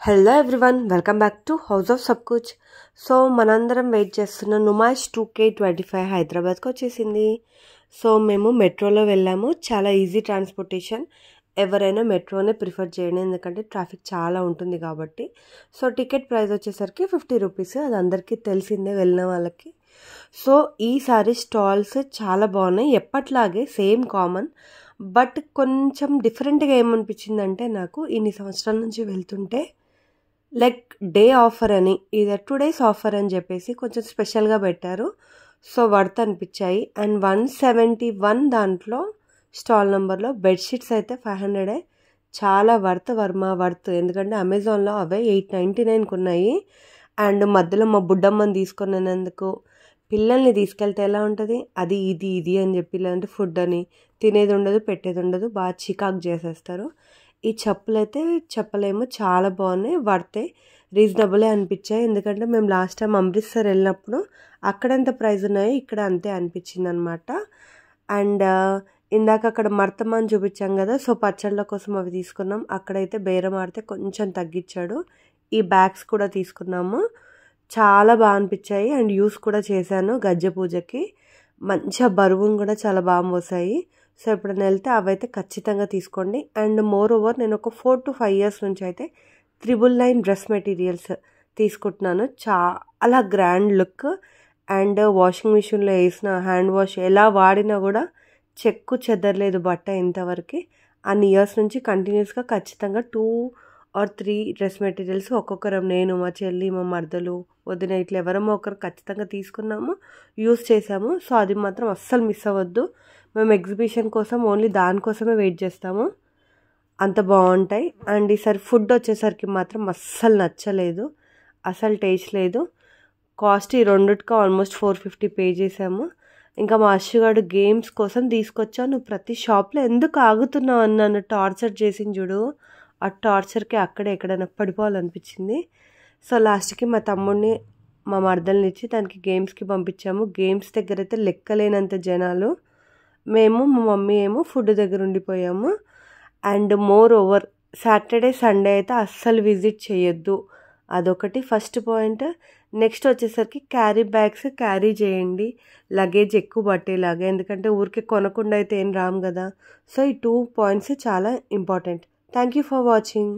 Hello everyone, welcome back to house of Sab Kuch. So మనందరం wait చేస్తున్న Numaish 2K25 హైదరాబాద్కి వచ్చేసింది. సో మేము మెట్రోలో వెళ్ళాము. చాలా ఈజీ ట్రాన్స్పోర్టేషన్. ఎవరైనా మెట్రోనే ప్రిఫర్ చేయండి, ఎందుకంటే ట్రాఫిక్ చాలా ఉంటుంది కాబట్టి. సో టికెట్ ప్రైస్ వచ్చేసరికి 50 రూపీస్. అది అందరికీ తెలిసిందే వెళ్ళిన వాళ్ళకి. సో ఈసారి స్టాల్స్ చాలా బాగున్నాయి, ఎప్పట్లాగే సేమ్ కామన్. బట్ కొంచెం డిఫరెంట్గా ఏమనిపించిందంటే, నాకు ఇన్ని సంవత్సరాల నుంచి వెళ్తుంటే లైక్ డే ఆఫర్ అని, ఇది 2 days ఆఫర్ అని చెప్పేసి కొంచెం స్పెషల్గా పెట్టారు. సో వర్త్ అనిపించాయి. అండ్ 171 దాంట్లో స్టాల్ నెంబర్లో బెడ్షీట్స్ అయితే 500. చాలా వర్త్. ఎందుకంటే అమెజాన్లో అవే 899కి ఉన్నాయి. అండ్ మధ్యలో మా బుడ్డమ్మని తీసుకునేందుకు పిల్లల్ని తీసుకెళ్తే ఎలా ఉంటుంది, అది ఇది అని చెప్పి, లేదంటే ఫుడ్ అని తినేది ఉండదు, పెట్టేది ఉండదు, బాగా చికాకు చేసేస్తారు. ఈ చెప్పులు అయితే చెప్పలేము, చాలా బాగున్నాయి, వర్తే, రీజనబులే అనిపించాయి. ఎందుకంటే మేము లాస్ట్ టైం అమృత్సర్ వెళ్ళినప్పుడు అక్కడ ఎంత ప్రైస్ ఉన్నాయో ఇక్కడ అంతే అనిపించింది అనమాట. అండ్ ఇందాక అక్కడ మర్తమాన్ చూపించాం కదా, సో పచ్చళ్ళ కోసం అవి తీసుకున్నాం. అక్కడైతే బేరం ఆడితే కొంచెం తగ్గించాడు. ఈ బ్యాగ్స్ కూడా తీసుకున్నాము, చాలా బాగా అనిపించాయి. అండ్ యూస్ కూడా చేశాను గజ్జ పూజకి. మంచిగా బరువును కూడా చాలా బాగా మోసాయి. సో ఎప్పుడైనా వెళ్తే అవైతే ఖచ్చితంగా తీసుకోండి. అండ్ మోర్ ఓవర్ నేను ఒక 4 to 5 years నుంచి అయితే 999 డ్రెస్ మెటీరియల్స్ తీసుకుంటున్నాను. చాలా గ్రాండ్ లుక్. అండ్ వాషింగ్ మిషన్లో వేసిన హ్యాండ్ వాష్ ఎలా వాడినా కూడా చెక్కు చెదరలేదు బట్ట ఇంతవరకు. అన్ని ఇయర్స్ నుంచి కంటిన్యూస్గా ఖచ్చితంగా 2 or 3 డ్రెస్ మెటీరియల్స్ ఒక్కొక్కరం, నేను, మా చెల్లి, మా మరదలు, వదిన, ఇట్లా ఎవరమో ఒకరు ఖచ్చితంగా తీసుకున్నాము, యూస్ చేసాము. సో అది మాత్రం అస్సలు మిస్ అవ్వద్దు. మేము ఎగ్జిబిషన్ కోసం ఓన్లీ దానికోసమే వెయిట్ చేస్తాము, అంత బాగుంటాయి. అండ్ ఈసారి ఫుడ్ వచ్చేసరికి మాత్రం అస్సలు నచ్చలేదు, అసలు టేస్ట్ లేదు. కాస్ట్ ఈ రెండుకి ఆల్మోస్ట్ 450 పే చేసాము. ఇంకా మా అశ్వగాడు గేమ్స్ కోసం తీసుకొచ్చావు, నువ్వు ప్రతి షాప్లో ఎందుకు ఆగుతున్నావు అని నన్ను టార్చర్ చేసింది చూడు. ఆ టార్చర్కి అక్కడే ఎక్కడైనా పడిపోవాలనిపించింది. సో లాస్ట్కి మా తమ్ముడిని, మా మరదల్ని ఇచ్చి దానికి గేమ్స్కి పంపించాము. గేమ్స్ దగ్గర అయితే లెక్కలేనంత జనాలు. మేము, మా మమ్మీ ఏమో ఫుడ్ దగ్గర ఉండిపోయాము. And moreover Saturday Sunday అయితే అస్సలు విజిట్ చేయొద్దు, అదొకటి ఫస్ట్ పాయింట్. నెక్స్ట్ వచ్చేసరికి క్యారీ బ్యాగ్స్ క్యారీ చేయండి, లగేజ్ ఎక్కువ పట్టేలాగా, ఎందుకంటే ఊరికే కొనకుండా అయితే ఏం రాము కదా. సో ఈ 2 points చాలా important. Thank you for watching.